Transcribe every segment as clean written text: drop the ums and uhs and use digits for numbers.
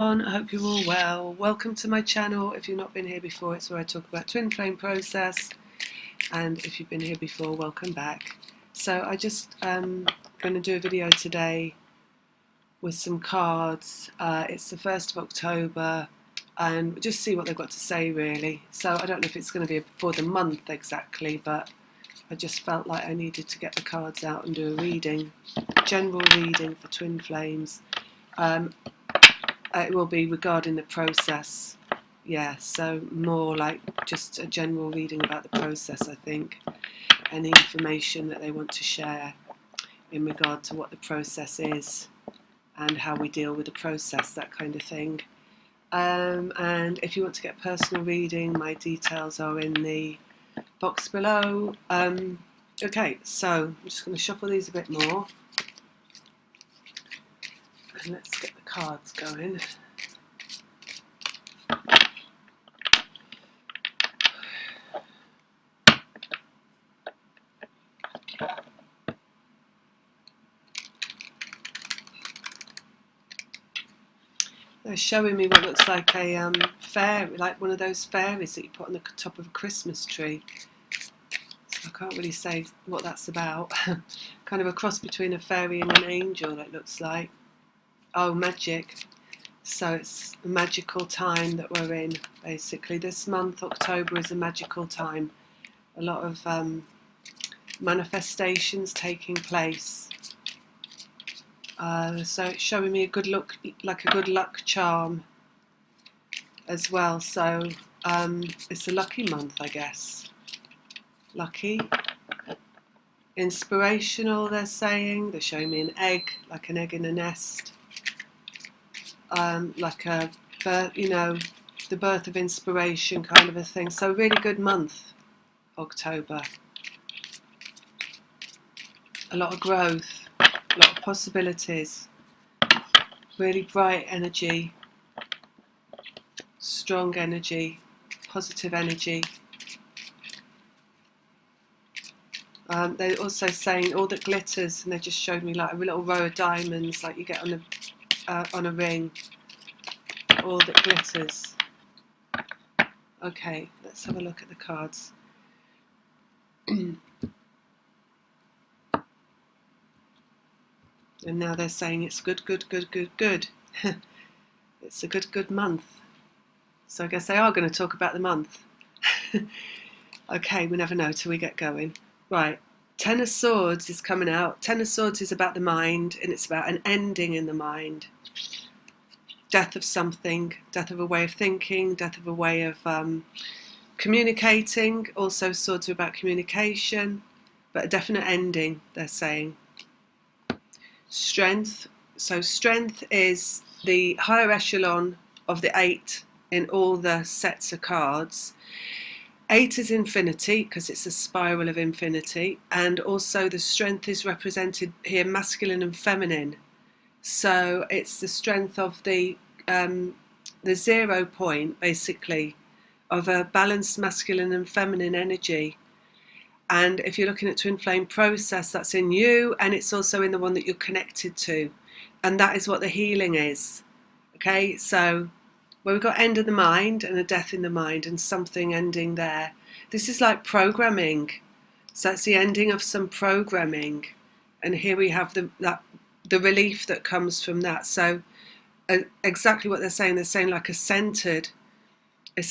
I hope you're all well. Welcome to my channel. If you've not been here before, it's where I talk about twin flame process, and if you've been here before, welcome back. So I just going to do a video today with some cards. It's the 1st of October and just see what they've got to say really. So I don't know if it's going to be for the month exactly, but I just felt like I needed to get the cards out and do a reading, general reading for twin flames. It will be regarding the process, yeah, so more like just a general reading about the process, I think. Any information that they want to share in regard to what the process is and how we deal with the process, that kind of thing. And if you want to get a personal reading, my details are in the box below. Okay, so I'm just going to shuffle these a bit more. And let's get the cards going. They're showing me what looks like a fairy, like one of those fairies that you put on the top of a Christmas tree. So I can't really say what that's about. Kind of a cross between a fairy and an angel, it looks like. Oh, magic. So it's a magical time that we're in, basically. This month, October, is a magical time. A lot of manifestations taking place. So it's showing me a good look, like a good luck charm as well. So it's a lucky month, I guess. Lucky. Inspirational, they're saying. They're showing me an egg, like an egg in a nest. Like a birth, you know, the birth of inspiration kind of a thing. So really good month, October. A lot of growth, a lot of possibilities, really bright energy, strong energy, positive energy. They're also saying all that glitters, and they just showed me like a little row of diamonds like you get on a ring. All that glitters. Okay, let's have a look at the cards. And now they're saying it's good. It's a good month. So I guess they are going to talk about the month. Okay, we never know till we get going. Right, Ten of Swords is coming out. Ten of Swords is about the mind, and it's about an ending in the mind. Death of something, death of a way of thinking, death of a way of communicating. Also, swords are about communication, but a definite ending, they're saying. Strength. So strength is the higher echelon of the 8 in all the sets of cards. 8 is infinity because it's a spiral of infinity, and also the strength is represented here masculine and feminine. So it's the strength of the 0 point, basically, of a balanced masculine and feminine energy. And if you're looking at twin flame process, that's in you, and it's also in the one that you're connected to. And that is what the healing is. Okay, so where we've got end of the mind and a death in the mind and something ending there. This is like programming. So it's the ending of some programming. And here we have the relief that comes from that. So exactly what they're saying like it's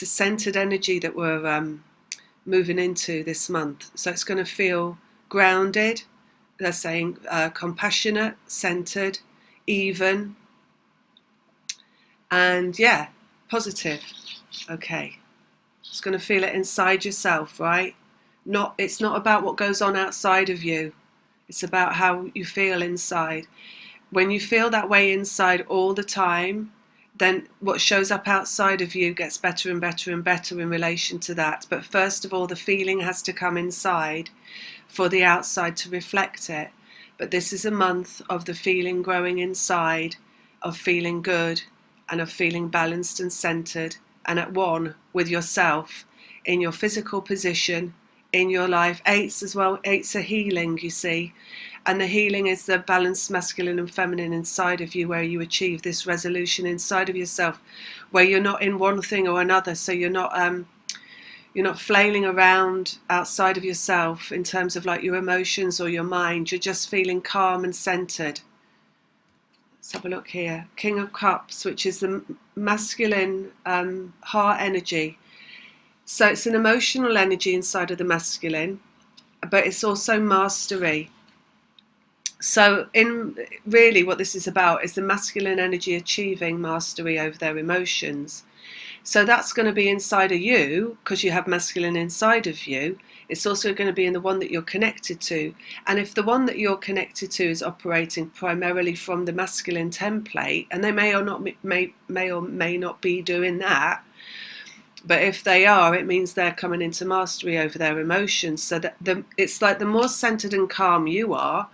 a centered energy that we're moving into this month. So it's going to feel grounded. They're saying compassionate, centered, even, and yeah, positive. Okay, it's going to feel it inside yourself, right? It's not about what goes on outside of you. It's about how you feel inside. When you feel that way inside all the time, then what shows up outside of you gets better and better and better in relation to that. But first of all, the feeling has to come inside for the outside to reflect it. But this is a month of the feeling growing inside, of feeling good and of feeling balanced and centered and at one with yourself in your physical position, in your life. Eights as well. Eights are healing, you see. And the healing is the balanced masculine and feminine inside of you, where you achieve this resolution inside of yourself, where you're not in one thing or another. So you're not flailing around outside of yourself in terms of like your emotions or your mind. You're just feeling calm and centered. Let's have a look here. King of Cups, which is the masculine heart energy. So it's an emotional energy inside of the masculine, but it's also mastery. So in really what this is about is the masculine energy achieving mastery over their emotions. So that's going to be inside of you because you have masculine inside of you. It's also going to be in the one that you're connected to. And if the one that you're connected to is operating primarily from the masculine template, and they may or may not be doing that, but if they are, it means they're coming into mastery over their emotions. So that it's like the more centered and calm you are,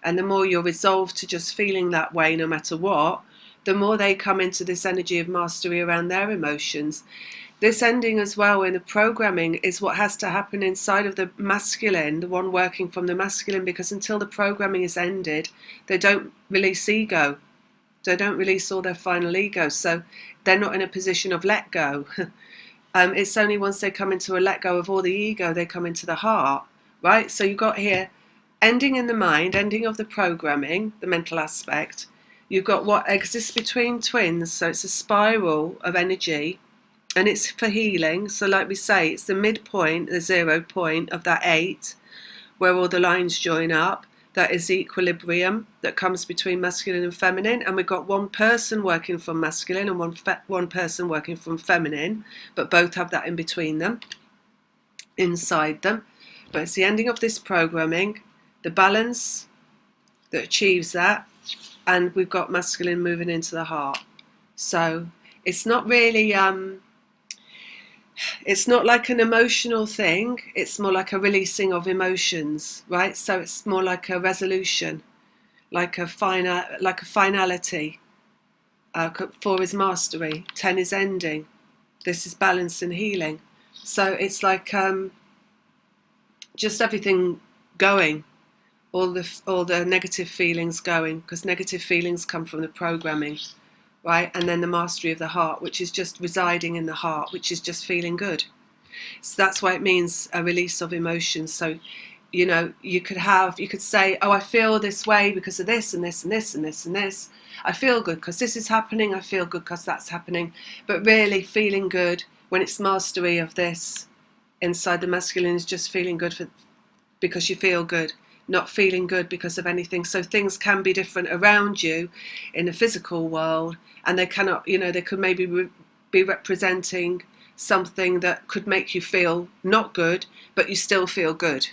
and the more you're resolved to just feeling that way no matter what, the more they come into this energy of mastery around their emotions. This ending as well in the programming is what has to happen inside of the masculine, the one working from the masculine, because until the programming is ended, they don't release ego. They don't release all their final ego. So they're not in a position of let go. It's only once they come into a let go of all the ego, they come into the heart, right? So you've got here ending in the mind, ending of the programming, the mental aspect. You've got what exists between twins, so it's a spiral of energy, and it's for healing. So like we say, it's the midpoint, the 0 point of that 8, where all the lines join up. That is the equilibrium that comes between masculine and feminine, and we've got one person working from masculine and one person working from feminine, but both have that in between them, inside them. But it's the ending of this programming, the balance that achieves that, and we've got masculine moving into the heart. So it's not really it's not like an emotional thing, it's more like a releasing of emotions, right? So it's more like a resolution, like a finality. 4 is mastery, 10 is ending, this is balance and healing. So it's like just everything going, all the negative feelings going, because negative feelings come from the programming, right? And then the mastery of the heart, which is just residing in the heart, which is just feeling good. So that's why it means a release of emotions. So, you know, you could say, oh, I feel this way because of this and this and this and this and this. I feel good because this is happening. I feel good because that's happening. But really feeling good when it's mastery of this inside the masculine is just feeling good because you feel good, not feeling good because of anything. So things can be different around you in the physical world, and they cannot, you know, they could maybe be representing something that could make you feel not good, but you still feel good.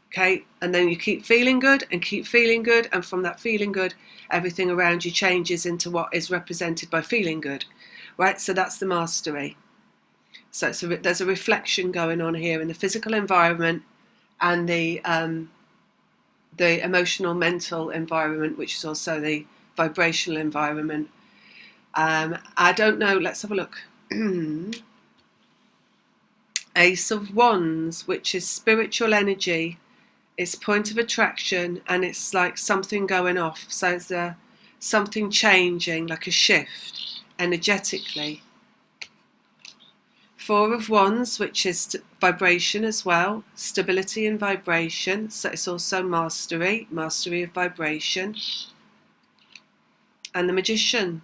Okay, and then you keep feeling good and keep feeling good, and from that feeling good, everything around you changes into what is represented by feeling good, right? So that's the mastery. So there's a reflection going on here in the physical environment and the emotional, mental environment, which is also the vibrational environment. I don't know, let's have a look. Ace of Wands, which is spiritual energy. It's point of attraction, and it's like something going off. So there's something changing, like a shift energetically. 4 of Wands, which is vibration as well, stability and vibration. So it's also mastery of vibration. And the Magician,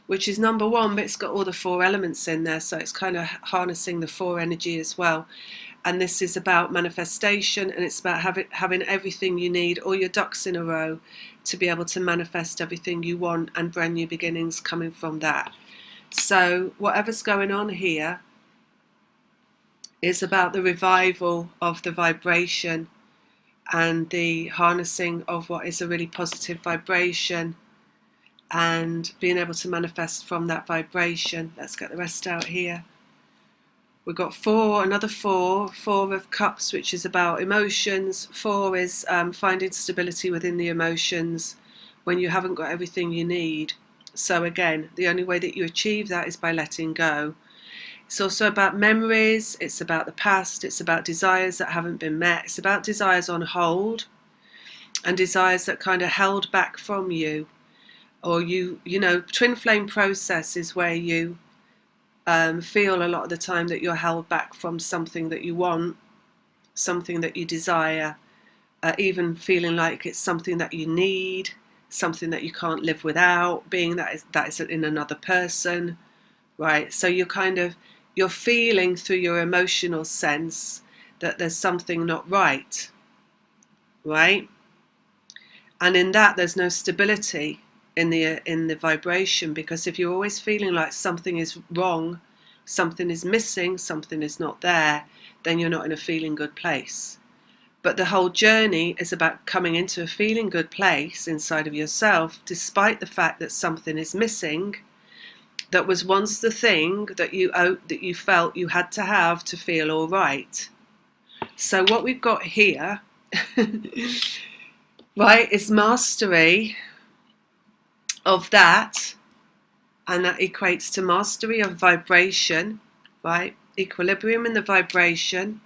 which is number 1, but it's got all the 4 elements in there. So it's kind of harnessing the 4 energy as well. And this is about manifestation, and it's about having everything you need, all your ducks in a row, to be able to manifest everything you want, and brand new beginnings coming from that. So whatever's going on here is about the revival of the vibration and the harnessing of what is a really positive vibration, and being able to manifest from that vibration. Let's get the rest out here. We've got 4, another 4 of Cups, which is about emotions. 4 is finding stability within the emotions when you haven't got everything you need. So again, the only way that you achieve that is by letting go. It's also about memories, it's about the past, it's about desires that haven't been met, it's about desires on hold and desires that kind of held back from you. Or you know, twin flame process is where you feel a lot of the time that you're held back from something that you want, something that you desire, even feeling like it's something that you need, something that you can't live without, being that is in another person, right? So you're feeling through your emotional sense that there's something not right, right? And in that, there's no stability in the vibration, because if you're always feeling like something is wrong, something is missing, something is not there, then you're not in a feeling good place. But the whole journey is about coming into a feeling good place inside of yourself, despite the fact that something is missing, that was once the thing that you felt you had to have to feel all right. So what we've got here, right, is mastery of that, and that equates to mastery of vibration, right? Equilibrium in the vibration,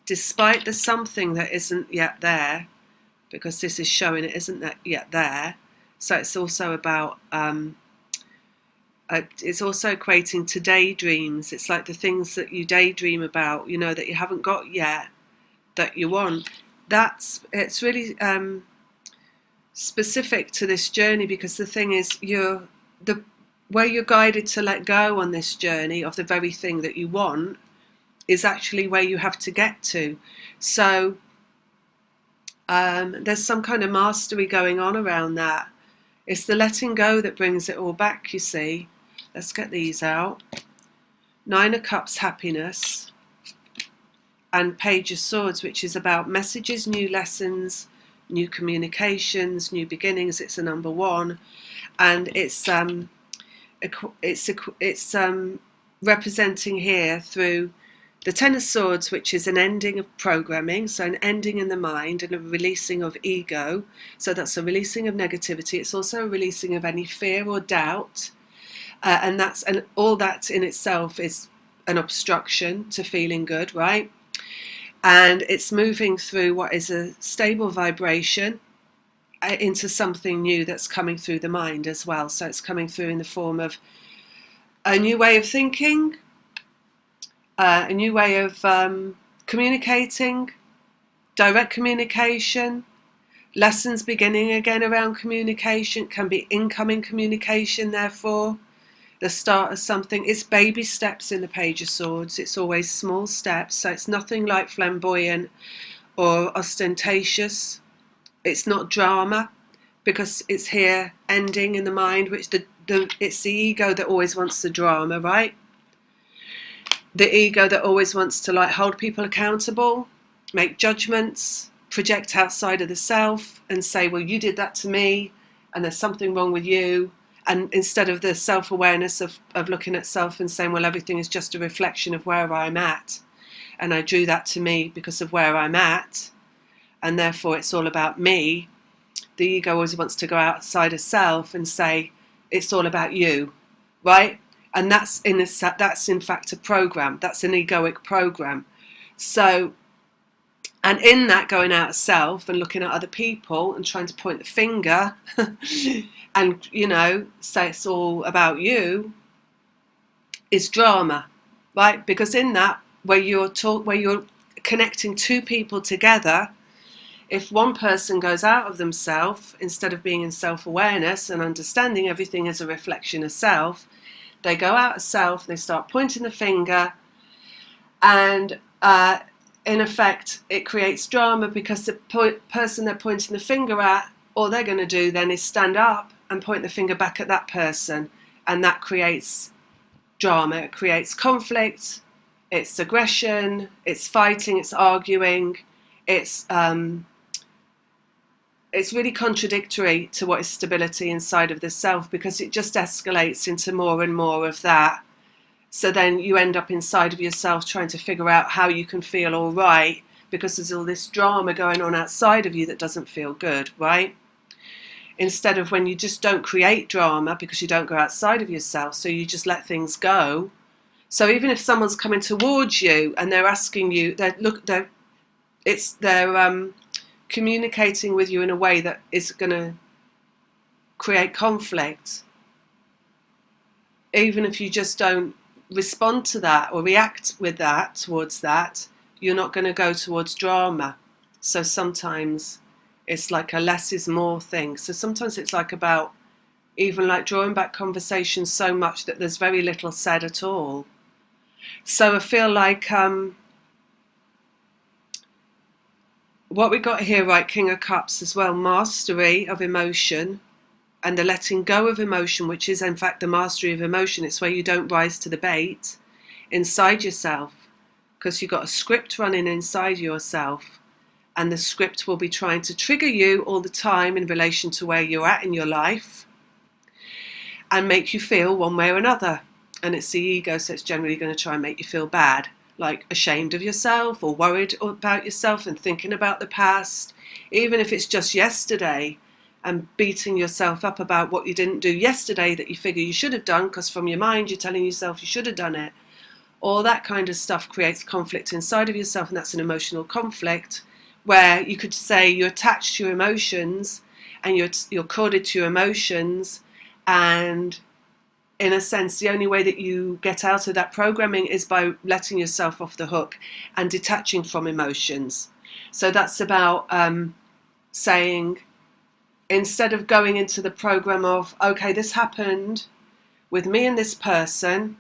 despite the something that isn't yet there, because this is showing it isn't yet there. So it's also about, it's also equating to daydreams. It's like the things that you daydream about, you know, that you haven't got yet, that you want. It's really specific to this journey, because the thing is, where you're guided to let go on this journey of the very thing that you want is actually where you have to get to. So there's some kind of mastery going on around that. It's the letting go that brings it all back, you see. Let's get these out. Nine of Cups, happiness, and Page of Swords, which is about messages, new lessons, new communications, new beginnings. It's a number one, and it's representing here through the Ten of Swords, which is an ending of programming, so an ending in the mind and a releasing of ego. So that's a releasing of negativity. It's also a releasing of any fear or doubt, and all that in itself is an obstruction to feeling good, right? And it's moving through what is a stable vibration into something new that's coming through the mind as well. So it's coming through in the form of a new way of thinking, a new way of communicating, direct communication, lessons beginning again around communication, can be incoming communication, therefore, the start of something. It's baby steps in the Page of Swords. It's always small steps, so it's nothing like flamboyant or ostentatious. It's not drama, because it's here ending in the mind, which it's the ego that always wants the drama, right? The ego that always wants to like hold people accountable, make judgments, project outside of the self and say, well, you did that to me and there's something wrong with you. And instead of the self-awareness of looking at self and saying, well, everything is just a reflection of where I'm at, and I drew that to me because of where I'm at, and therefore it's all about me. The ego always wants to go outside of self and say, it's all about you, right? And that's in fact a program. That's an egoic program. So, and in that, going out of self and looking at other people and trying to point the finger and, you know, say it's all about you, is drama, right? Because in that, where you're connecting two people together, if one person goes out of themselves, instead of being in self-awareness and understanding everything as a reflection of self, they go out of self, they start pointing the finger, and in effect, it creates drama, because the person they're pointing the finger at, all they're going to do then is stand up and point the finger back at that person, and that creates drama. It creates conflict, it's aggression, it's fighting, it's arguing, it's really contradictory to what is stability inside of the self, because it just escalates into more and more of that. So then you end up inside of yourself trying to figure out how you can feel all right, because there's all this drama going on outside of you that doesn't feel good, right? Instead of when you just don't create drama because you don't go outside of yourself, so you just let things go, So even if someone's coming towards you and they're asking you, they're communicating with you in a way that is going to create conflict, even if you just don't respond to that or react with that towards that, you're not going to go towards drama. So sometimes it's like a less is more thing. So sometimes it's like about even like drawing back conversations so much that there's very little said at all. So I feel like what we got here, right, King of Cups as well, mastery of emotion and the letting go of emotion, which is in fact the mastery of emotion. It's where you don't rise to the bait inside yourself, because you've got a script running inside yourself, and the script will be trying to trigger you all the time in relation to where you're at in your life and make you feel one way or another. And it's the ego, so it's generally going to try and make you feel bad, like ashamed of yourself or worried about yourself and thinking about the past, even if it's just yesterday, and beating yourself up about what you didn't do yesterday that you figure you should have done, because from your mind you're telling yourself you should have done it. All that kind of stuff creates conflict inside of yourself, and that's an emotional conflict where you could say you're attached to your emotions and you're coded to your emotions, and in a sense the only way that you get out of that programming is by letting yourself off the hook and detaching from emotions. So that's about saying, instead of going into the program of, okay, this happened with me and this person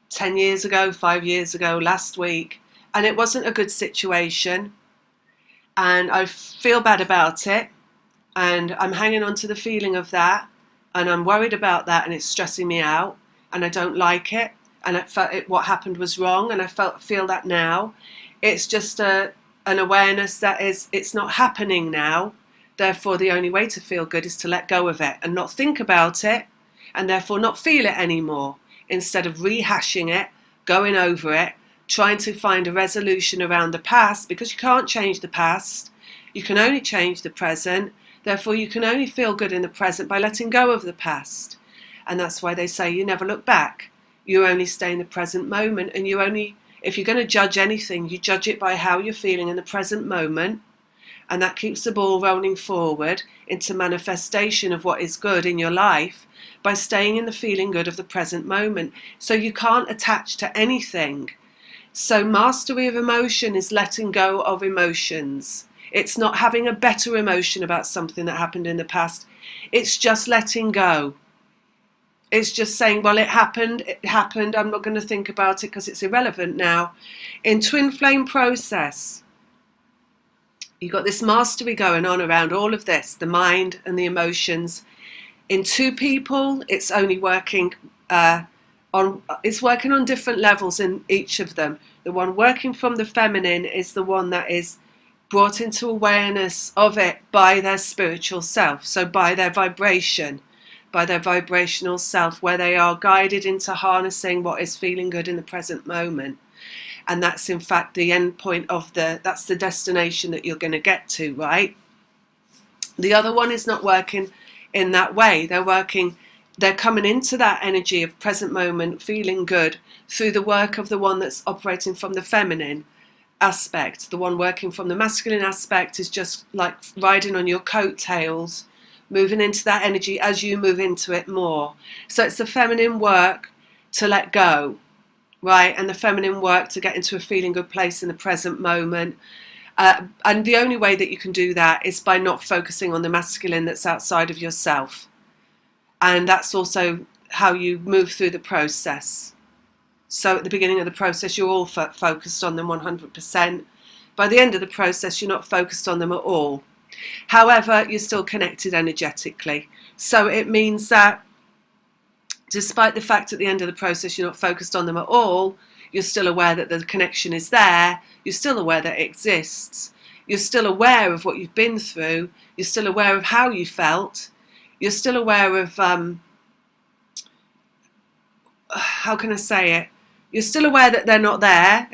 10 years ago, 5 years ago, last week, and it wasn't a good situation, and I feel bad about it, and I'm hanging on to the feeling of that, and I'm worried about that, and it's stressing me out, and I don't like it, and what happened was wrong, and I feel that now. It's just an awareness that it's not happening now. Therefore, the only way to feel good is to let go of it and not think about it, and therefore not feel it anymore, instead of rehashing it, going over it, trying to find a resolution around the past, because you can't change the past. You can only change the present. Therefore, you can only feel good in the present by letting go of the past. And that's why they say you never look back. You only stay in the present moment, and if you're going to judge anything, you judge it by how you're feeling in the present moment. And that keeps the ball rolling forward into manifestation of what is good in your life by staying in the feeling good of the present moment. So you can't attach to anything. So mastery of emotion is letting go of emotions. It's not having a better emotion about something that happened in the past. It's just letting go. It's just saying, well, it happened. I'm not going to think about it because it's irrelevant now. In twin flame process, you've got this mastery going on around all of this, the mind and the emotions. In two people, it's only working working on different levels in each of them. The one working from the feminine is the one that is brought into awareness of it by their spiritual self, so by their vibration, by their vibrational self, where they are guided into harnessing what is feeling good in the present moment. And that's in fact the end point that's the destination that you're going to get to, right? The other one is not working in that way. They're coming into that energy of present moment, feeling good, through the work of the one that's operating from the feminine aspect. The one working from the masculine aspect is just like riding on your coattails, moving into that energy as you move into it more. So it's the feminine work to let go, right? And the feminine work to get into a feeling good place in the present moment. And the only way that you can do that is by not focusing on the masculine that's outside of yourself. And that's also how you move through the process. So at the beginning of the process, you're all focused on them 100%. By the end of the process, you're not focused on them at all. However, you're still connected energetically. So it means that despite the fact at the end of the process you're not focused on them at all, you're still aware that the connection is there. You're still aware that it exists. You're still aware of what you've been through. You're still aware of how you felt. You're still aware of, how can I say it? You're still aware that they're not there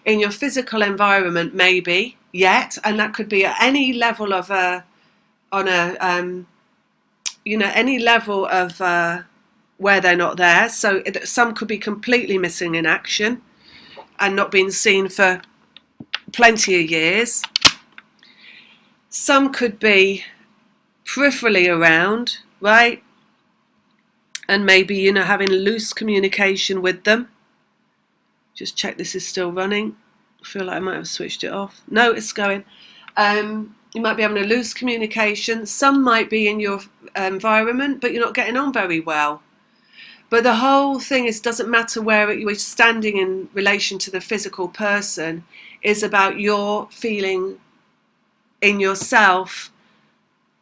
in your physical environment, maybe, yet. And that could be at any level of any level of where they're not there. So some could be completely missing in action and not being seen for plenty of years. Some could be peripherally around, right? And maybe, you know, having loose communication with them. Just check this is still running. I feel like I might have switched it off. No, it's going. You might be having a loose communication. Some might be in your environment, but you're not getting on very well. But the whole thing is, doesn't matter where you're standing in relation to the physical person, is about your feeling in yourself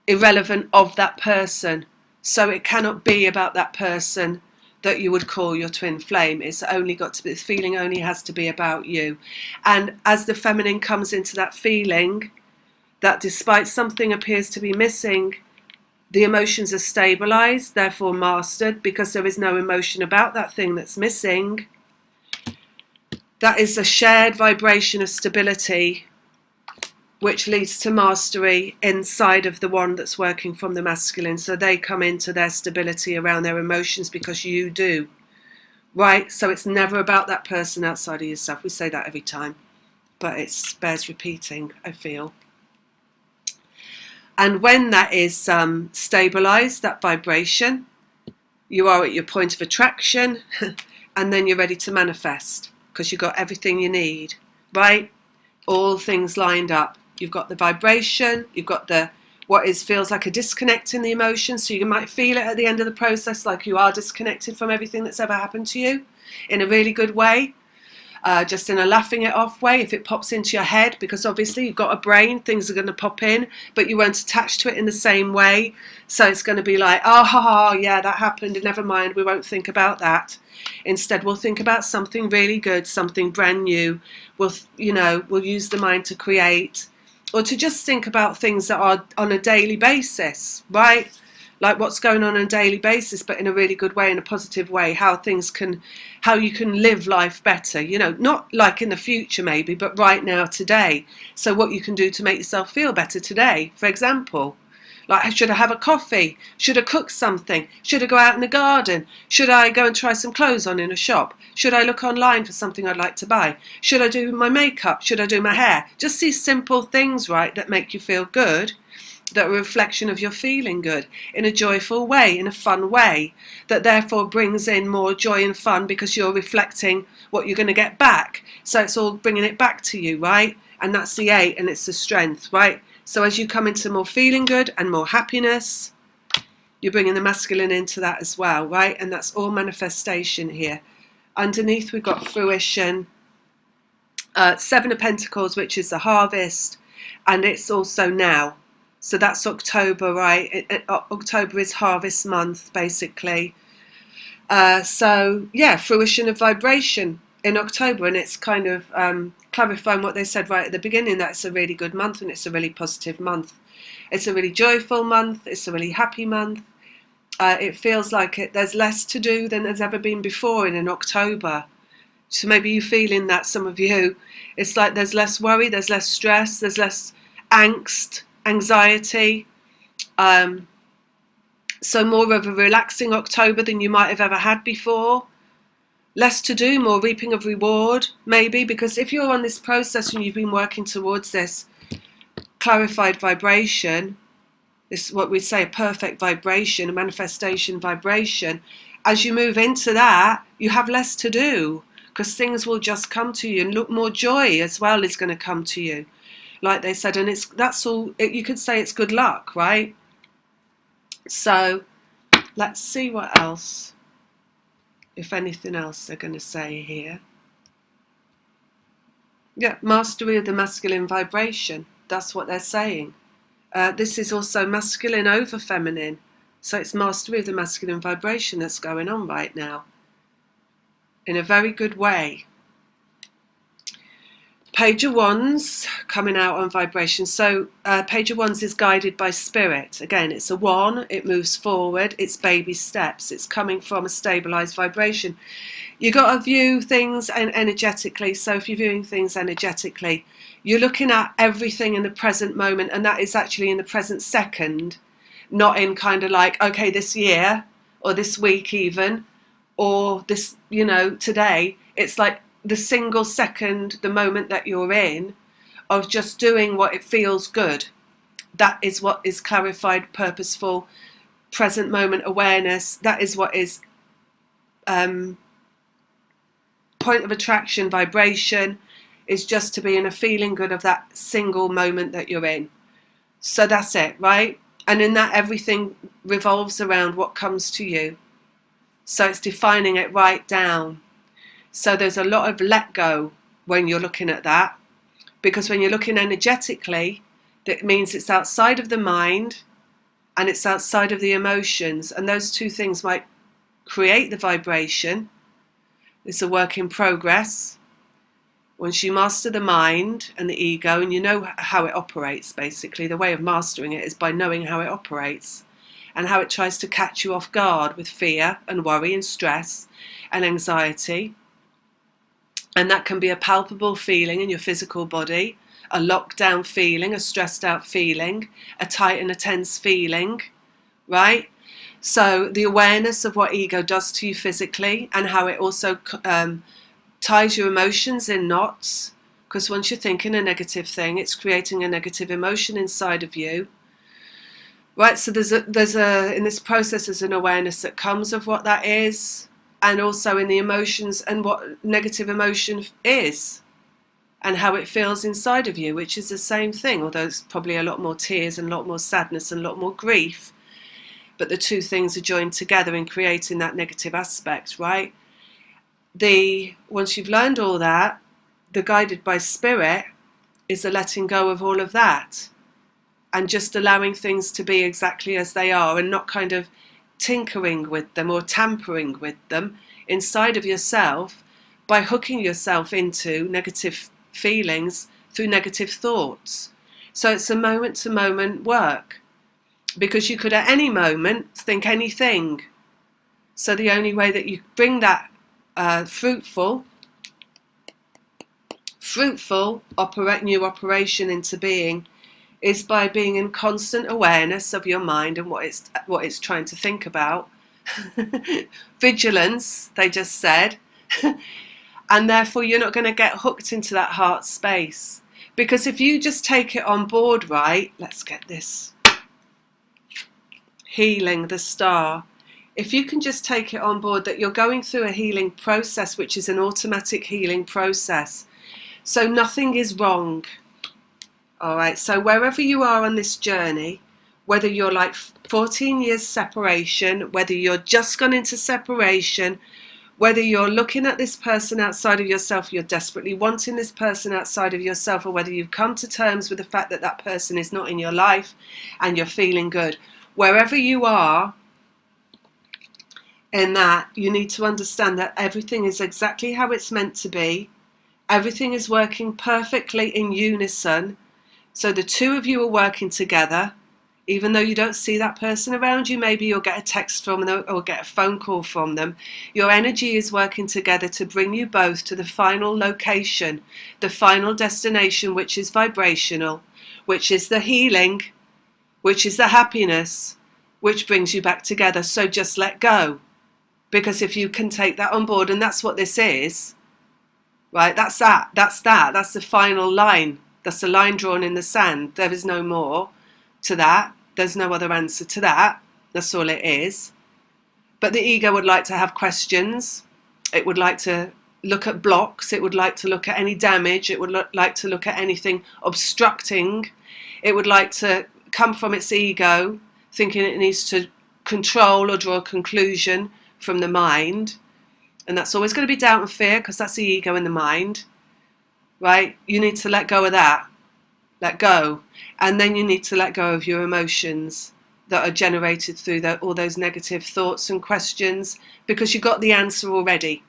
irrelevant of that person. So it cannot be about that person that you would call your twin flame. It's only got to be, this feeling only has to be about you. And as the feminine comes into that feeling, that despite something appears to be missing, the emotions are stabilized, therefore mastered, because there is no emotion about that thing that's missing. That is a shared vibration of stability, which leads to mastery inside of the one that's working from the masculine. So they come into their stability around their emotions because you do, right? So it's never about that person outside of yourself. We say that every time, but it bears repeating, I feel. And when that is stabilized, that vibration, you are at your point of attraction, and then you're ready to manifest because you've got everything you need, right? All things lined up. You've got the vibration, you've got the feels like a disconnect in the emotion, so you might feel it at the end of the process like you are disconnected from everything that's ever happened to you in a really good way. Just in a laughing it off way, if it pops into your head, because obviously you've got a brain, things are going to pop in, but you won't attach to it in the same way. So it's going to be like, oh, ha, ha, yeah, that happened, and never mind, we won't think about that. Instead, we'll think about something really good, something brand new. We'll use the mind to create, or to just think about things that are on a daily basis, right? Like what's going on a daily basis, but in a really good way, in a positive way, how you can live life better, not like in the future maybe, but right now, today. So what you can do to make yourself feel better today, for example, like, should I have a coffee? Should I cook something? Should I go out in the garden? Should I go and try some clothes on in a shop? Should I look online for something I'd like to buy? Should I do my makeup? Should I do my hair? Just these simple things, right, that make you feel good, that are a reflection of your feeling good in a joyful way, in a fun way, that therefore brings in more joy and fun because you're reflecting what you're going to get back. So it's all bringing it back to you, right? And that's the 8, and it's the strength, right? So as you come into more feeling good and more happiness, you're bringing the masculine into that as well, right? And that's all manifestation here. Underneath we've got fruition, 7 of Pentacles, which is the harvest, and it's also now. So that's October, right? October is harvest month, basically. So, yeah, fruition of vibration in October. And it's kind of clarifying what they said right at the beginning, that it's a really good month and it's a really positive month. It's a really joyful month. It's a really happy month. It feels like there's less to do than there's ever been before in an October. So maybe you're feeling that, some of you. It's like there's less worry, there's less stress, there's less angst, anxiety, so more of a relaxing October than you might have ever had before. Less to do, more reaping of reward, maybe, because if you're on this process and you've been working towards this clarified vibration, this what we'd say a perfect vibration, a manifestation vibration, as you move into that, you have less to do because things will just come to you, and look, more joy as well is going to come to you. Like they said, and that's all, you could say it's good luck, right? So let's see what else, if anything else they're going to say here. Yeah, mastery of the masculine vibration. That's what they're saying. This is also masculine over feminine. So it's mastery of the masculine vibration that's going on right now. In a very good way. Page of Wands coming out on vibration. So Page of Wands is guided by spirit. Again, it's a 1, it moves forward, it's baby steps, it's coming from a stabilized vibration. You've got to view things energetically. So if you're viewing things energetically, you're looking at everything in the present moment, and that is actually in the present second, not in kind of like, okay, this year, or this week even, or this, today. It's like the single second, the moment that you're in, of just doing what it feels good. That is what is clarified, purposeful, present moment awareness. That is what is point of attraction, vibration, is just to be in a feeling good of that single moment that you're in. So that's it, right? And in that, everything revolves around what comes to you. So it's defining it right down. So there's a lot of let go when you're looking at that, because when you're looking energetically, that means it's outside of the mind and it's outside of the emotions, and those two things might create the vibration. It's a work in progress. Once you master the mind and the ego, and you know how it operates, basically, the way of mastering it is by knowing how it operates and how it tries to catch you off guard with fear and worry and stress and anxiety. And that can be a palpable feeling in your physical body, a locked down feeling, a stressed out feeling, a tight and a tense feeling, right? So the awareness of what ego does to you physically, and how it also ties your emotions in knots, because once you're thinking a negative thing, it's creating a negative emotion inside of you, right? So there's a in this process, there's an awareness that comes of what that is, and also in the emotions and what negative emotion is and how it feels inside of you, which is the same thing, although it's probably a lot more tears and a lot more sadness and a lot more grief. But the two things are joined together in creating that negative aspect, right? Once you've learned all that, the guided by spirit is the letting go of all of that and just allowing things to be exactly as they are, and not kind of tinkering with them or tampering with them inside of yourself by hooking yourself into negative feelings through negative thoughts. So it's a moment to moment work, because you could at any moment think anything. So the only way that you bring that fruitful new operation into being is by being in constant awareness of your mind and what it's trying to think about. Vigilance, they just said. And therefore you're not going to get hooked into that heart space, because if you just take it on board, right, let's get this healing, the star. If you can just take it on board that you're going through a healing process, which is an automatic healing process, so nothing is wrong. All right, so wherever you are on this journey, whether you're like 14 years separation, whether you're just gone into separation, whether you're looking at this person outside of yourself, you're desperately wanting this person outside of yourself, or whether you've come to terms with the fact that that person is not in your life and you're feeling good, wherever you are in that, you need to understand that everything is exactly how it's meant to be. Everything is working perfectly in unison. So the two of you are working together. Even though you don't see that person around you, maybe you'll get a text from them or get a phone call from them. Your energy is working together to bring you both to the final location, the final destination, which is vibrational, which is the healing, which is the happiness, which brings you back together. So just let go. Because if you can take that on board, and that's what this is, right? That's the final line. That's a line drawn in the sand. There is no more to that. There's no other answer to that. That's all it is. But the ego would like to have questions. It would like to look at blocks. It would like to look at any damage. It would like to look at anything obstructing. It would like to come from its ego, thinking it needs to control or draw a conclusion from the mind. And that's always going to be doubt and fear, because that's the ego in the mind, right? You need to let go of that. Let go. And then you need to let go of your emotions that are generated through all those negative thoughts and questions, because you got the answer already.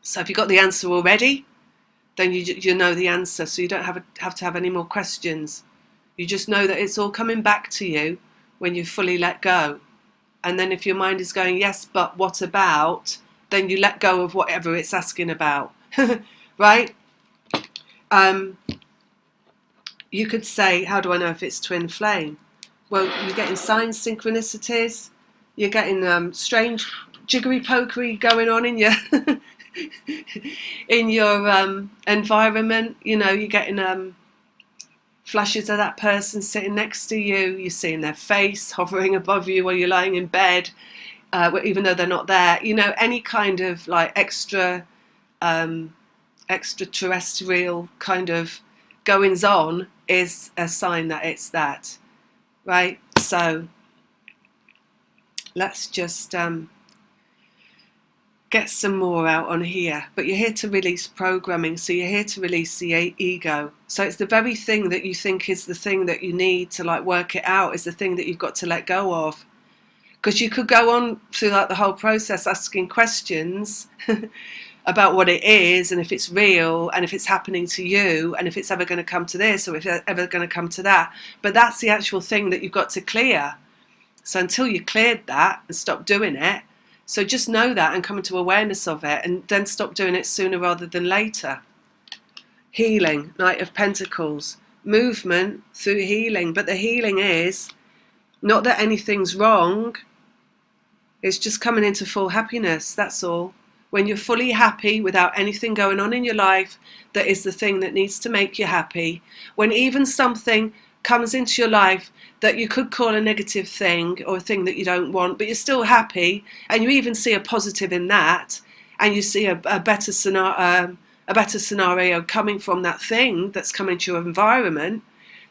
So if you got the answer already, then you know the answer. So you don't have to have any more questions. You just know that it's all coming back to you when you fully let go. And then if your mind is going, yes, but what about, then you let go of whatever it's asking about, right? You could say, how do I know if it's twin flame? Well, you're getting signs, synchronicities. You're getting strange jiggery pokery going on in your in your environment. You know, you're getting flashes of that person sitting next to you. You're seeing their face hovering above you while you're lying in bed, even though they're not there. You know, any kind of like extraterrestrial kind of goings on is a sign that it's that, right? So let's just get some more out on here. But you're here to release programming, so you're here to release the ego. So it's the very thing that you think is the thing that you need to like work it out, is the thing that you've got to let go of. Because you could go on through like the whole process asking questions about what it is, and if it's real, and if it's happening to you, and if it's ever going to come to this, or if it's ever going to come to that. But that's the actual thing that you've got to clear. So until you cleared that and stop doing it, so just know that and come into awareness of it, and then stop doing it sooner rather than later. Healing, Knight of Pentacles, movement through healing. But the healing is not that anything's wrong, it's just coming into full happiness, that's all. When you're fully happy without anything going on in your life, that is the thing that needs to make you happy. When even something comes into your life that you could call a negative thing or a thing that you don't want, but you're still happy, and you even see a positive in that, and you see a better scenario coming from that thing that's coming to your environment,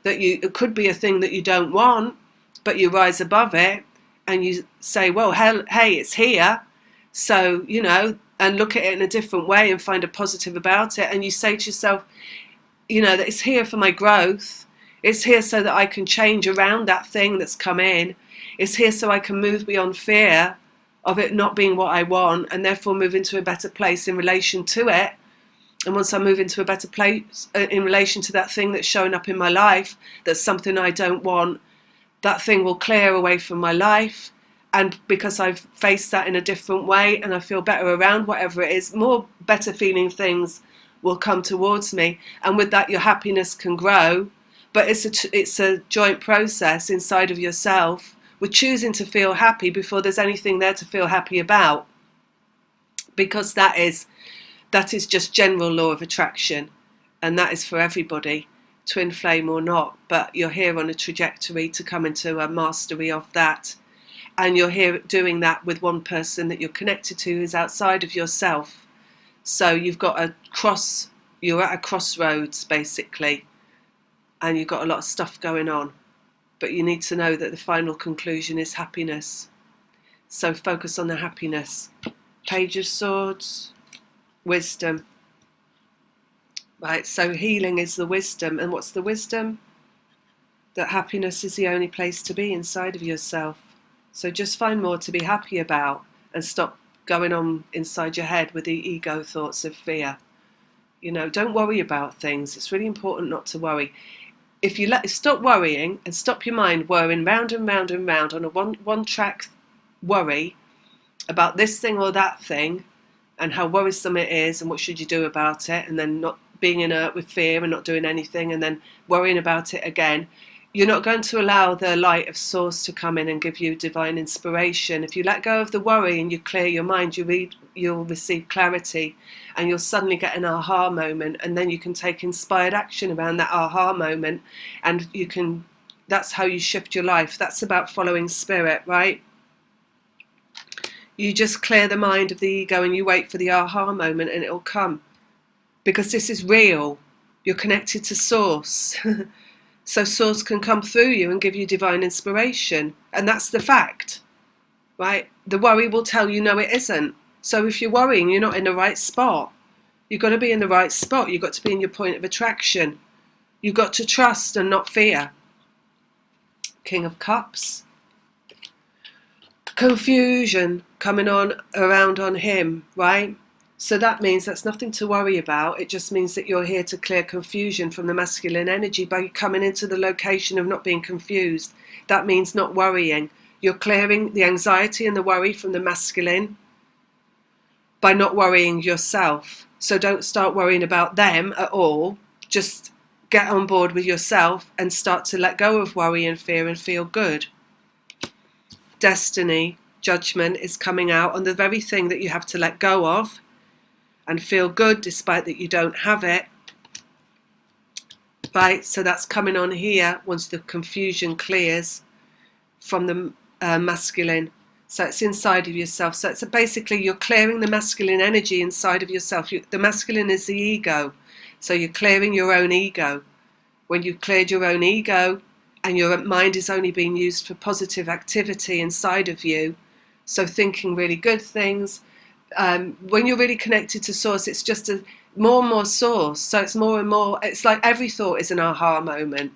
that it could be a thing that you don't want, but you rise above it and you say, well, hey, it's here, so, you know, and look at it in a different way and find a positive about it. And you say to yourself, you know, that it's here for my growth. It's here so that I can change around that thing that's come in. It's here so I can move beyond fear of it not being what I want, and therefore move into a better place in relation to it. And once I move into a better place in relation to that thing that's showing up in my life, that's something I don't want, that thing will clear away from my life. And because I've faced that in a different way and I feel better around whatever it is, more better feeling things will come towards me. And with that, your happiness can grow. But it's a joint process inside of yourself with choosing to feel happy before there's anything there to feel happy about. Because that is just general law of attraction. And that is for everybody, twin flame or not. But you're here on a trajectory to come into a mastery of that. And you're here doing that with one person that you're connected to who's outside of yourself. So you've got you're at a crossroads basically, and you've got a lot of stuff going on. But you need to know that the final conclusion is happiness. So focus on the happiness. Page of Swords, wisdom. Right, so healing is the wisdom. And what's the wisdom? That happiness is the only place to be inside of yourself. So just find more to be happy about and stop going on inside your head with the ego thoughts of fear. You know, don't worry about things. It's really important not to worry. If you stop worrying and stop your mind whirring round and round and round on a one-track worry about this thing or that thing and how worrisome it is and what should you do about it, and then not being inert with fear and not doing anything and then worrying about it again, you're not going to allow the light of source to come in and give you divine inspiration. If you let go of the worry and you clear your mind, you'll receive clarity, and you'll suddenly get an aha moment, and then you can take inspired action around that aha moment, and that's how you shift your life. That's about following spirit, right? You just clear the mind of the ego and you wait for the aha moment, and it'll come. Because this is real. You're connected to source. So source can come through you and give you divine inspiration. And that's the fact, right? The worry will tell you, no, it isn't. So if you're worrying, you're not in the right spot. You've got to be in the right spot. You've got to be in your point of attraction. You've got to trust and not fear. King of Cups. Confusion coming around on him, right? So that means that's nothing to worry about. It just means that you're here to clear confusion from the masculine energy by coming into the location of not being confused. That means not worrying. You're clearing the anxiety and the worry from the masculine by not worrying yourself. So don't start worrying about them at all. Just get on board with yourself and start to let go of worry and fear and feel good. Destiny, judgment is coming out on the very thing that you have to let go of and feel good despite that you don't have it. Right, so that's coming on here once the confusion clears from the masculine. So it's inside of yourself. So it's basically you're clearing the masculine energy inside of yourself. The masculine is the ego. So you're clearing your own ego. When you've cleared your own ego and your mind is only being used for positive activity inside of you, so thinking really good things, when you're really connected to source, it's just a more and more source. So it's more and more, it's like every thought is an aha moment.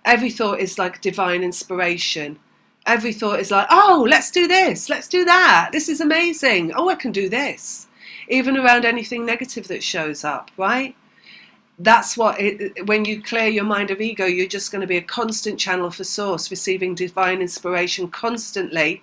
Every thought is like divine inspiration. Every thought is like, oh, let's do this, let's do that. This is amazing. Oh, I can do this. Even around anything negative that shows up, right? That's what when you clear your mind of ego, you're just going to be a constant channel for source, receiving divine inspiration constantly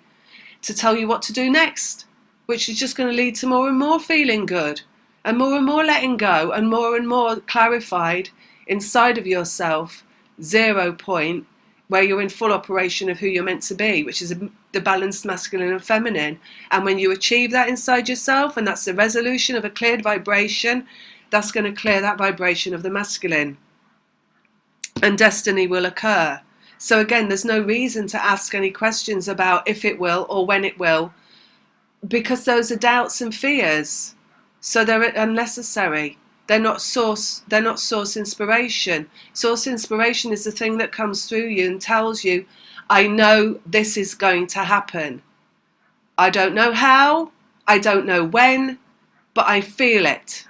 to tell you what to do next, which is just going to lead to more and more feeling good and more letting go and more clarified inside of yourself, 0 point, where you're in full operation of who you're meant to be, which is the balanced masculine and feminine. And when you achieve that inside yourself, and that's the resolution of a cleared vibration, that's going to clear that vibration of the masculine. And destiny will occur. So again, there's no reason to ask any questions about if it will or when it will, because those are doubts and fears. So they're unnecessary. They're not source inspiration. Source inspiration is the thing that comes through you and tells you, I know this is going to happen. I don't know how, I don't know when, but I feel it.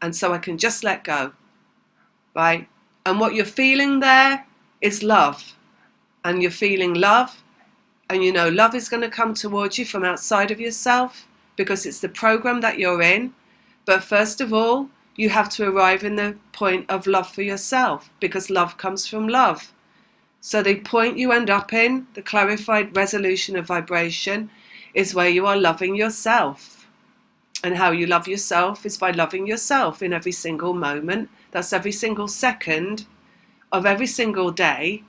And so I can just let go, right? And what you're feeling there is love. And you're feeling love, and you know love is going to come towards you from outside of yourself because it's the program that you're in. But first of all, you have to arrive in the point of love for yourself, because love comes from love. So the point you end up in, the clarified resolution of vibration, is where you are loving yourself. And how you love yourself is by loving yourself in every single moment. That's every single second of every single day.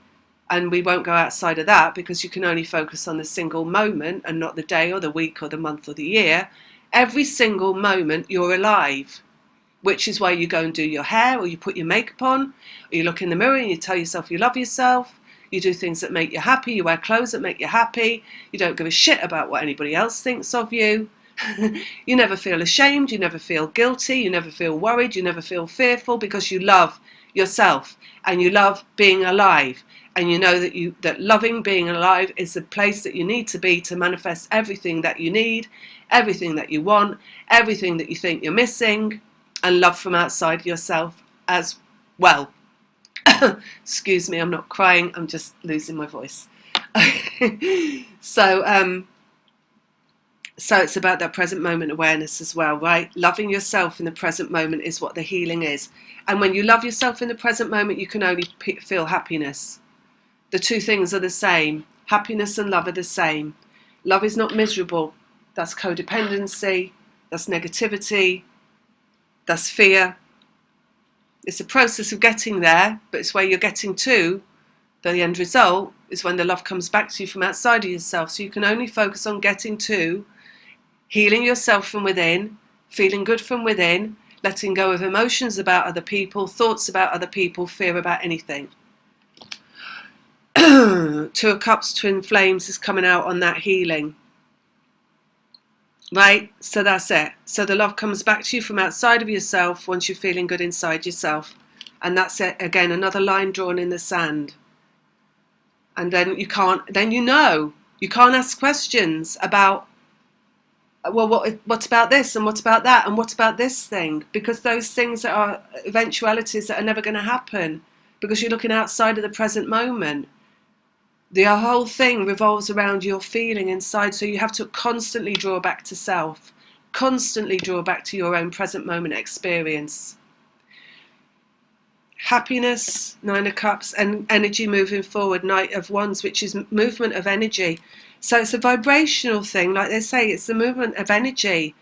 And we won't go outside of that, because you can only focus on the single moment and not the day or the week or the month or the year. Every single moment you're alive, which is why you go and do your hair, or you put your makeup on, or you look in the mirror and you tell yourself you love yourself. You do things that make you happy. You wear clothes that make you happy. You don't give a shit about what anybody else thinks of you. You never feel ashamed. You never feel guilty. You never feel worried. You never feel fearful, because you love yourself and you love being alive. And you know that loving being alive is the place that you need to be to manifest everything that you need, everything that you want, everything that you think you're missing, and love from outside yourself as well. Excuse me, I'm not crying, I'm just losing my voice. So it's about that present moment awareness as well, right? Loving yourself in the present moment is what the healing is. And when you love yourself in the present moment, you can only feel happiness. The two things are the same. Happiness and love are the same. Love is not miserable. That's codependency. That's negativity. That's fear. It's a process of getting there, but it's where you're getting to. The end result is when the love comes back to you from outside of yourself. So you can only focus on getting to healing yourself from within, feeling good from within, letting go of emotions about other people, thoughts about other people, fear about anything. Two of Cups, Twin Flames is coming out on that healing. Right? So that's it. So the love comes back to you from outside of yourself once you're feeling good inside yourself. And that's it. Again, another line drawn in the sand. And then you can't ask questions about, well, what about this, and what about that, and what about this thing? Because those things are eventualities that are never going to happen, because you're looking outside of the present moment. The whole thing revolves around your feeling inside, so you have to constantly draw back to self, constantly draw back to your own present moment experience. Happiness, Nine of Cups, and energy moving forward, Knight of Wands, which is movement of energy. So it's a vibrational thing, like they say, it's the movement of energy.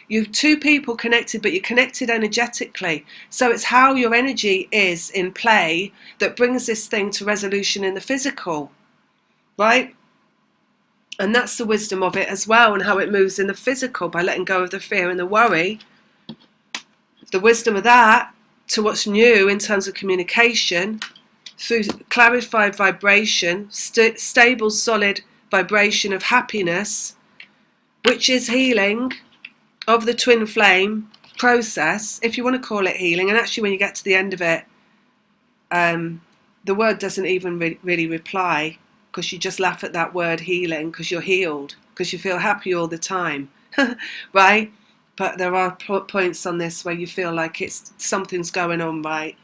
You're two people connected, but you're connected energetically. So it's how your energy is in play that brings this thing to resolution in the physical. Right? And that's the wisdom of it as well, and how it moves in the physical by letting go of the fear and the worry. The wisdom of that to what's new in terms of communication through clarified vibration, stable, solid vibration of happiness, which is healing of the twin flame process, if you want to call it healing. And actually, when you get to the end of it, the word doesn't even really reply, because you just laugh at that word healing, because you're healed, because you feel happy all the time, right? But there are points on this where you feel like something's going on, right?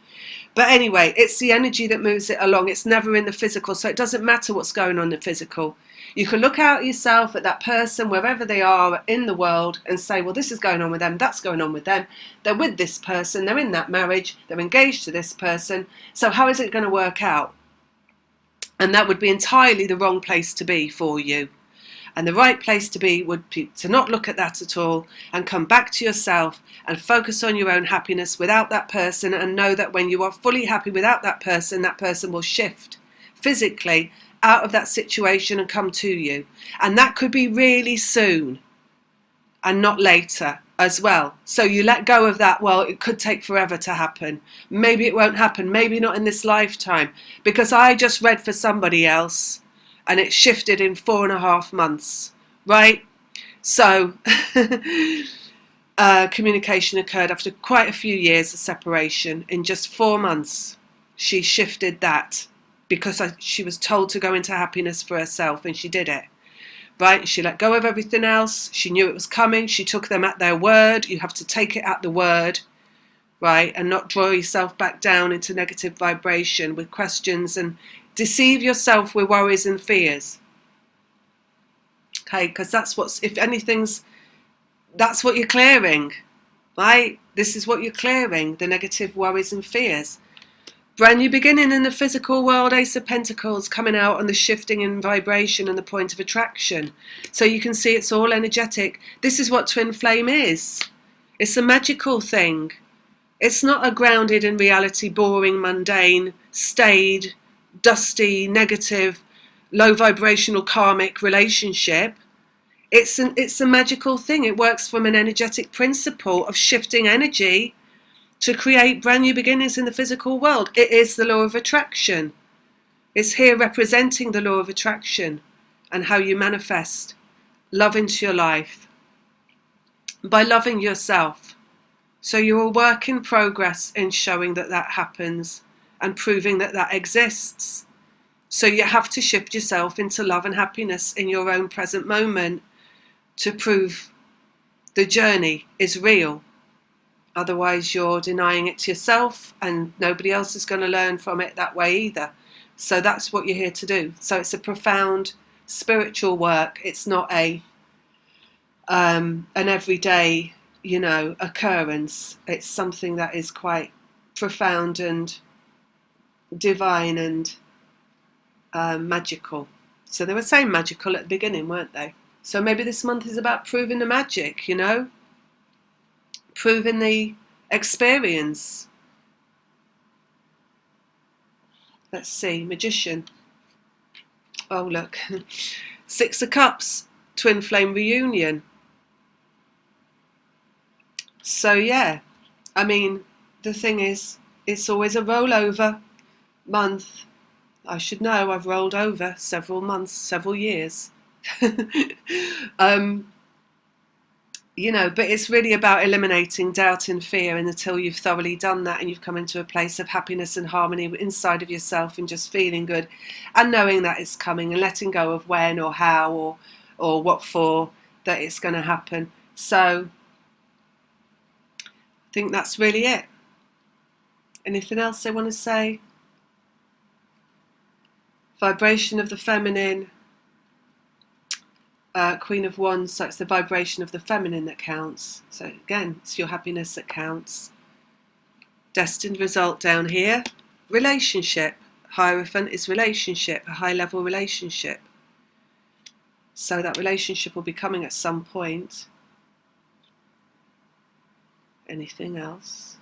But anyway, it's the energy that moves it along. It's never in the physical, so it doesn't matter what's going on in the physical. You can look out at yourself, at that person, wherever they are in the world, and say, well, this is going on with them, that's going on with them. They're with this person, they're in that marriage, they're engaged to this person. So how is it going to work out? And that would be entirely the wrong place to be for you. And the right place to be would be to not look at that at all and come back to yourself and focus on your own happiness without that person, and know that when you are fully happy without that person will shift physically out of that situation and come to you. And that could be really soon and not later as well. So you let go of that, well, it could take forever to happen. Maybe it won't happen, maybe not in this lifetime, because I just read for somebody else and it shifted in 4.5 months, right? So communication occurred after quite a few years of separation. In just 4 months, she shifted that, because she was told to go into happiness for herself, and she did it, right? She let go of everything else. She knew it was coming. She took them at their word. You have to take it at the word, right? And not draw yourself back down into negative vibration with questions and deceive yourself with worries and fears. Okay, because that's what's, if anything's, that's what you're clearing, right? This is what you're clearing, the negative worries and fears. Brand new beginning in the physical world, Ace of Pentacles coming out on the shifting in vibration and the point of attraction. So you can see it's all energetic. This is what twin flame is. It's a magical thing. It's not a grounded in reality, boring, mundane, staid, dusty, negative, low vibrational karmic relationship. It's a magical thing. It works from an energetic principle of shifting energy to create brand new beginnings in the physical world. It is the law of attraction. It's here representing the law of attraction and how you manifest love into your life by loving yourself. So you're a work in progress in showing that that happens and proving that that exists. So you have to shift yourself into love and happiness in your own present moment to prove the journey is real. Otherwise you're denying it to yourself, and nobody else is going to learn from it that way either. So that's what you're here to do. So it's a profound spiritual work. It's not an everyday, occurrence. It's something that is quite profound and divine and magical. So they were saying magical at the beginning, weren't they? So maybe this month is about proving the magic, proving the experience. Let's see, Magician. Oh, look. 6 of Cups, twin flame reunion. So, yeah, I mean, the thing is, it's always a rollover month. I should know, I've rolled over several months, several years. But it's really about eliminating doubt and fear, and until you've thoroughly done that and you've come into a place of happiness and harmony inside of yourself and just feeling good and knowing that it's coming and letting go of when or how or what for, that it's going to happen. So I think that's really it. Anything else I want to say? Vibration of the feminine. Queen of Wands, so it's the vibration of the feminine that counts. So again, it's your happiness that counts. Destined result down here. Relationship. Hierophant is relationship, a high level relationship. So that relationship will be coming at some point. Anything else?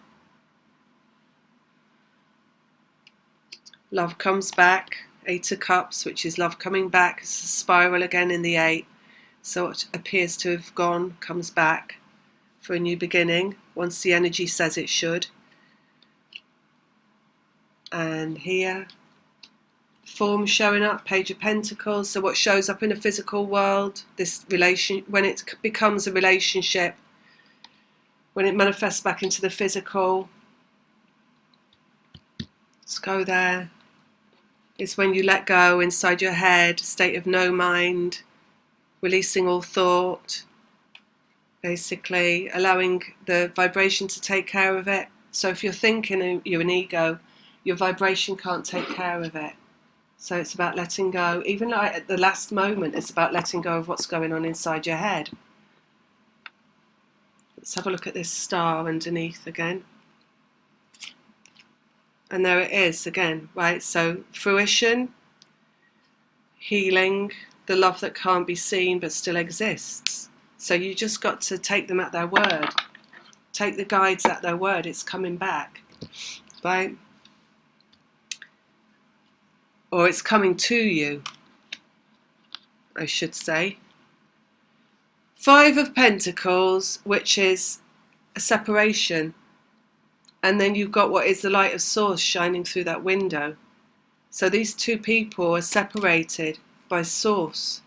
Love comes back. Eight of Cups, which is love coming back. It's a spiral again in the 8. So what appears to have gone comes back for a new beginning once the energy says it should. And here, form showing up, Page of Pentacles. So what shows up in the physical world, this relation, when it becomes a relationship, when it manifests back into the physical, let's go there. It's when you let go inside your head, state of no mind, releasing all thought, basically allowing the vibration to take care of it. So if you're thinking you're an ego, your vibration can't take care of it. So it's about letting go. Even like at the last moment, it's about letting go of what's going on inside your head. Let's have a look at this star underneath again. And there it is again, right? So fruition, healing, the love that can't be seen but still exists. So you just got to take them at their word. Take the guides at their word. It's coming back, right? Or it's coming to you, I should say. 5 of Pentacles, which is a separation. And then you've got what is the light of source shining through that window. So these two people are separated by source.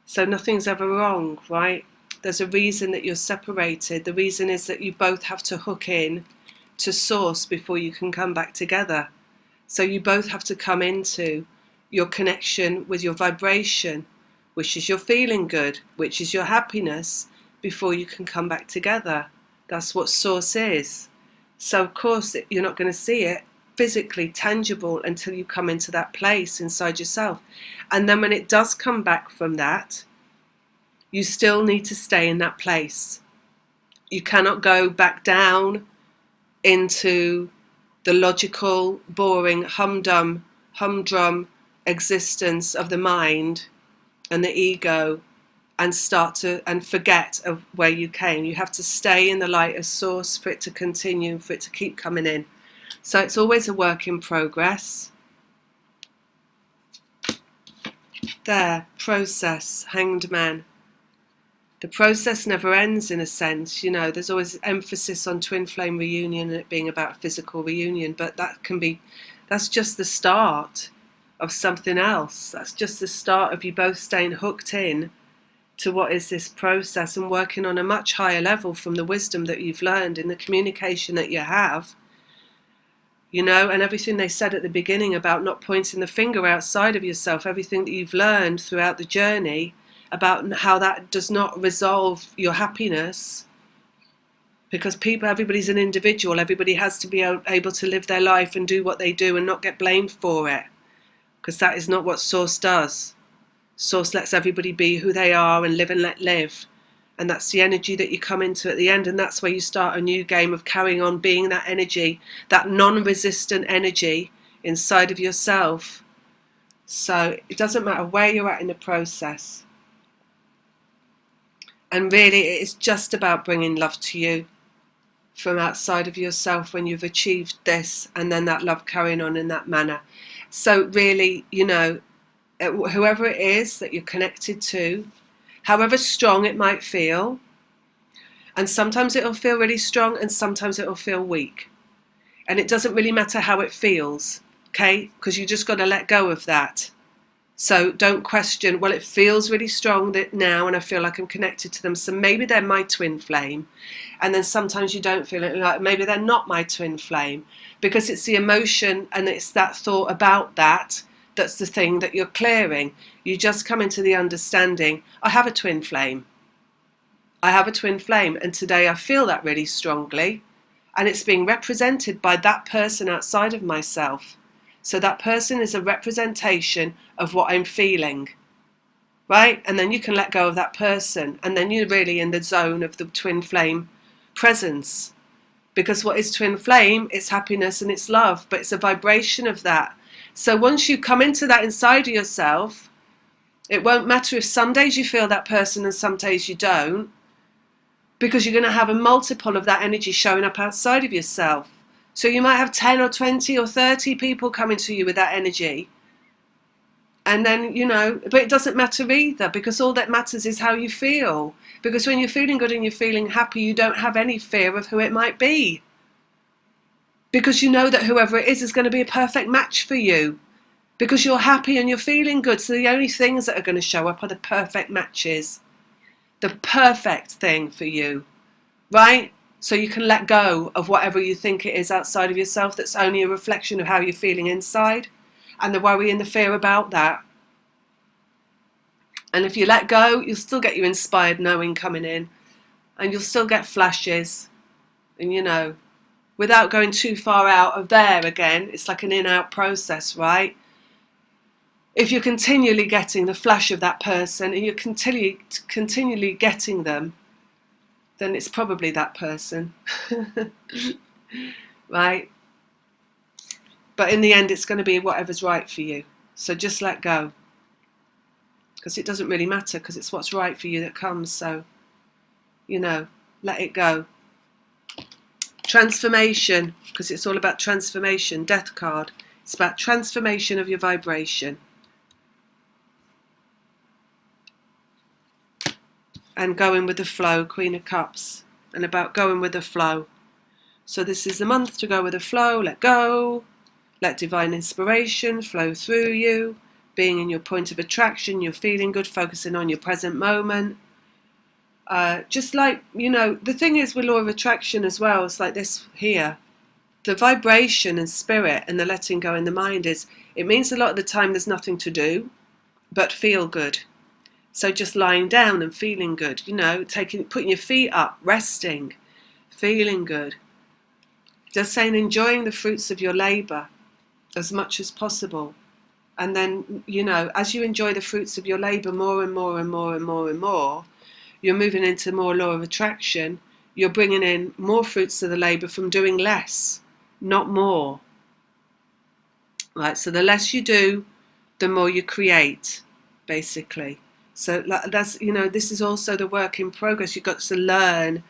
So nothing's ever wrong, right? There's a reason that you're separated. The reason is that you both have to hook in to source before you can come back together. So you both have to come into your connection with your vibration, which is your feeling good, which is your happiness, before you can come back together. That's what source is. So of course you're not going to see it physically tangible until you come into that place inside yourself. And then when it does come back from that, you still need to stay in that place. You cannot go back down into the logical, boring, humdrum existence of the mind and the ego and start to forget of where you came. You have to stay in the light of source for it to continue, for it to keep coming in. So it's always a work in progress. There, process, Hanged Man. The process never ends in a sense, you know, there's always emphasis on twin flame reunion and it being about physical reunion, but that's just the start of something else. That's just the start of you both staying hooked in to what is this process and working on a much higher level from the wisdom that you've learned in the communication that you have, you know, and everything they said at the beginning about not pointing the finger outside of yourself, everything that you've learned throughout the journey about how that does not resolve your happiness, because everybody's an individual. Everybody has to be able to live their life and do what they do and not get blamed for it, because that is not what Source does. Source lets everybody be who they are and live and let live, and that's the energy that you come into at the end, and that's where you start a new game of carrying on being that energy, that non-resistant energy inside of yourself. So it doesn't matter where you're at in the process. And really, it is just about bringing love to you from outside of yourself when you've achieved this, and then that love carrying on in that manner. So really, you know, whoever it is that you're connected to, however strong it might feel, and sometimes it'll feel really strong and sometimes it'll feel weak. And it doesn't really matter how it feels, okay? Because you just got to let go of that. So don't question, well, it feels really strong now and I feel like I'm connected to them, so maybe they're my twin flame. And then sometimes you don't feel it, like maybe they're not my twin flame, because it's the emotion and it's that thought about that that's the thing that you're clearing. You just come into the understanding, I have a twin flame. I have a twin flame, and today I feel that really strongly, and it's being represented by that person outside of myself. So that person is a representation of what I'm feeling, right? And then you can let go of that person, and then you're really in the zone of the twin flame presence. Because what is twin flame? It's happiness and it's love, but it's a vibration of that. So once you come into that inside of yourself, it won't matter if some days you feel that person and some days you don't, because you're going to have a multiple of that energy showing up outside of yourself. So you might have 10 or 20 or 30 people coming to you with that energy. And then, but it doesn't matter either, because all that matters is how you feel. Because when you're feeling good and you're feeling happy, you don't have any fear of who it might be. Because you know that whoever it is going to be a perfect match for you. Because you're happy and you're feeling good. So the only things that are going to show up are the perfect matches. The perfect thing for you. Right? So you can let go of whatever you think it is outside of yourself that's only a reflection of how you're feeling inside. And the worry and the fear about that. And if you let go, you'll still get your inspired knowing coming in. And you'll still get flashes. And without going too far out of there again, it's like an in-out process, right? If you're continually getting the flash of that person and you're continually getting them, then it's probably that person. Right? But in the end, it's going to be whatever's right for you. So just let go. Because it doesn't really matter, because it's what's right for you that comes. So, let it go. Transformation, because it's all about transformation. Death card. It's about transformation of your vibration. And going with the flow, Queen of Cups. And about going with the flow. So this is the month to go with the flow. Let go. Let divine inspiration flow through you. Being in your point of attraction, you're feeling good, focusing on your present moment. Just like, the thing is with law of attraction as well, it's like this here. The vibration and spirit and the letting go in the mind it means a lot of the time there's nothing to do but feel good. So just lying down and feeling good, putting your feet up, resting, feeling good. Just saying enjoying the fruits of your labour as much as possible. And then, as you enjoy the fruits of your labour more and more and more and more and more, you're moving into more law of attraction. You're bringing in more fruits of the labour from doing less, not more. Right, so the less you do, the more you create, basically. So that's, this is also the work in progress. You've got to learn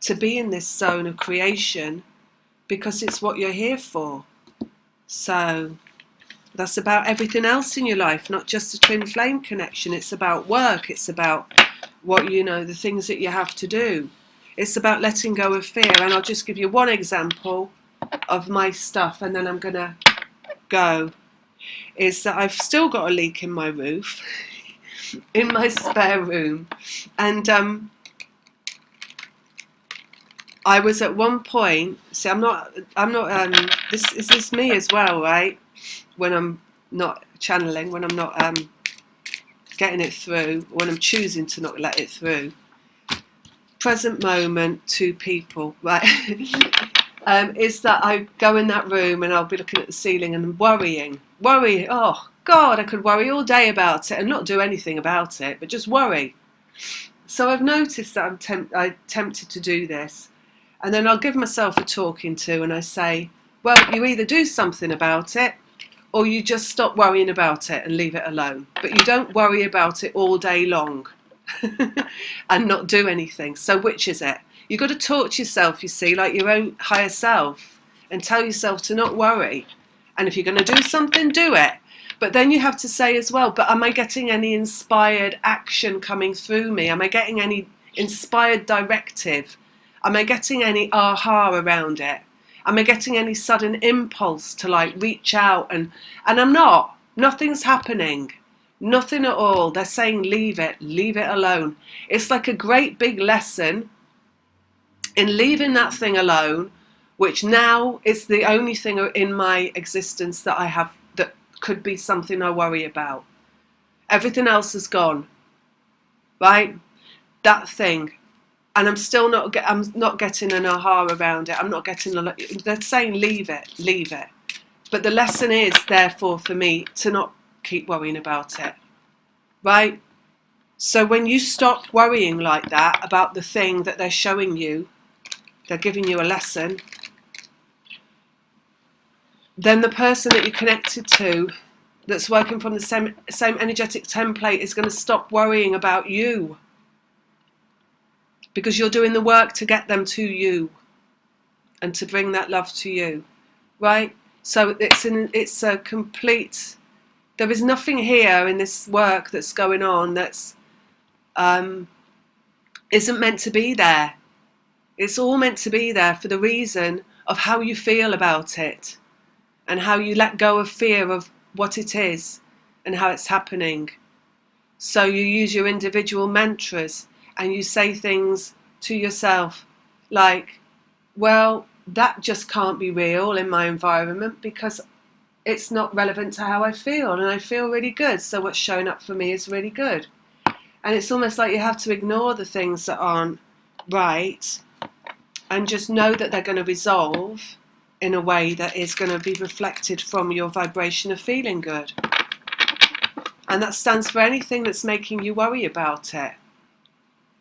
to be in this zone of creation because it's what you're here for. So that's about everything else in your life, not just the twin flame connection. It's about work. It's about what, the things that you have to do. It's about letting go of fear. And I'll just give you one example of my stuff and then I'm going to go. Is that I've still got a leak in my roof. In my spare room, and I was at one point. See, I'm not. This is me as well, right? When I'm not channeling, when I'm not getting it through, when I'm choosing to not let it through. Present moment, two people, right? Is that I go in that room and I'll be looking at the ceiling and worrying. Oh God, I could worry all day about it and not do anything about it, but just worry. So I've noticed that I'm tempted to do this. And then I'll give myself a talking to and I say, well, you either do something about it or you just stop worrying about it and leave it alone. But you don't worry about it all day long and not do anything. So which is it? You've got to talk to yourself, you see, like your own higher self and tell yourself to not worry. And if you're going to do something, do it. But then you have to say as well, but am I getting any inspired action coming through me? Am I getting any inspired directive? Am I getting any aha around it? Am I getting any sudden impulse to reach out? And I'm not. Nothing's happening. Nothing at all. They're saying leave it alone. It's like a great big lesson in leaving that thing alone, which now is the only thing in my existence that I have that could be something I worry about. Everything else is gone, right? That thing, and I'm still not. I'm not getting an aha around it. I'm not getting. They're saying leave it, but the lesson is therefore for me to not keep worrying about it, right? So when you stop worrying like that about the thing that they're showing you, they're giving you a lesson. Then the person that you're connected to that's working from the same energetic template is going to stop worrying about you because you're doing the work to get them to you and to bring that love to you, right? So it's a complete There is nothing here in this work that's going on that's isn't meant to be there. It's all meant to be there for the reason of how you feel about it and how you let go of fear of what it is and how it's happening. So you use your individual mantras and you say things to yourself like, well, that just can't be real in my environment because it's not relevant to how I feel, and I feel really good, so what's showing up for me is really good. And it's almost like you have to ignore the things that aren't right and just know that they're going to resolve in a way that is going to be reflected from your vibration of feeling good. And that stands for anything that's making you worry about it.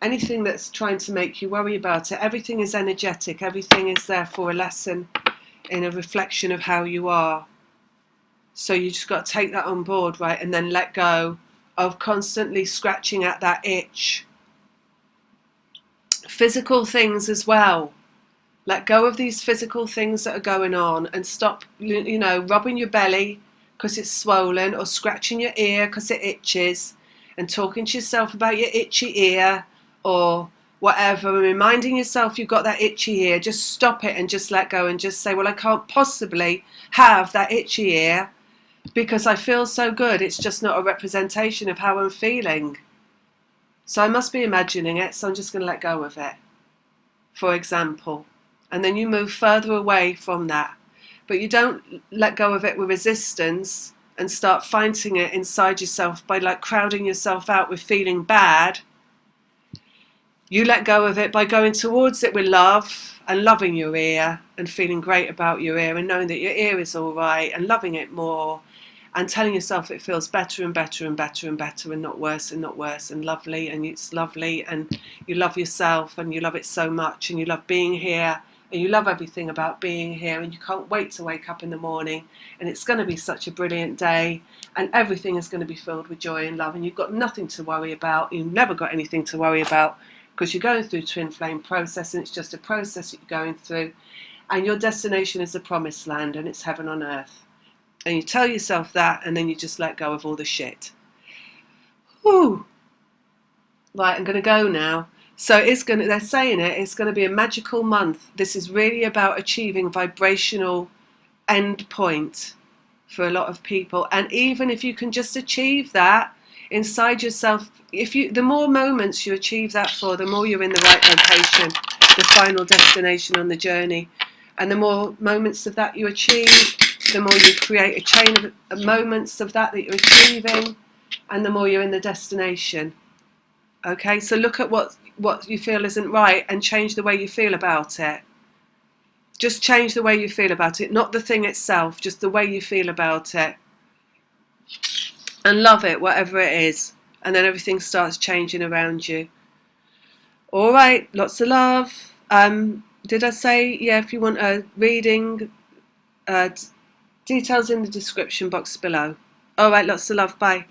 Anything that's trying to make you worry about it. Everything is energetic. Everything is therefore a lesson in a reflection of how you are. So you just got to take that on board, right? And then let go of constantly scratching at that itch. Physical things as well. Let go of these physical things that are going on and stop, rubbing your belly because it's swollen or scratching your ear because it itches and talking to yourself about your itchy ear or whatever, and reminding yourself you've got that itchy ear. Just stop it and just let go and just say, well, I can't possibly have that itchy ear because I feel so good. It's just not a representation of how I'm feeling. So I must be imagining it, so I'm just going to let go of it, for example. And then you move further away from that. But you don't let go of it with resistance and start fighting it inside yourself by like crowding yourself out with feeling bad. You let go of it by going towards it with love and loving your ear and feeling great about your ear and knowing that your ear is all right and loving it more and telling yourself it feels better and better and better and better and not worse and not worse and lovely, and it's lovely, and you love yourself and you love it so much and you love being here and you love everything about being here and you can't wait to wake up in the morning and it's going to be such a brilliant day and everything is going to be filled with joy and love and you've got nothing to worry about. You've never got anything to worry about because you're going through twin flame process and it's just a process that you're going through, and your destination is the promised land and it's heaven on earth. And you tell yourself that and then you just let go of all the shit. Whew. Right, I'm going to go now. So they're saying it's going to be a magical month. This is really about achieving vibrational end point for a lot of people. And even if you can just achieve that inside yourself, the more moments you achieve that for, the more you're in the right location, the final destination on the journey. And the more moments of that you achieve, the more you create a chain of moments of that you're achieving, and the more you're in the destination. Okay, so look at what you feel isn't right and change the way you feel about it. Just change the way you feel about it, not the thing itself, just the way you feel about it. And love it, whatever it is. And then everything starts changing around you. All right, lots of love. Did I say, yeah, if you want a reading, details in the description box below. All right, lots of love. Bye.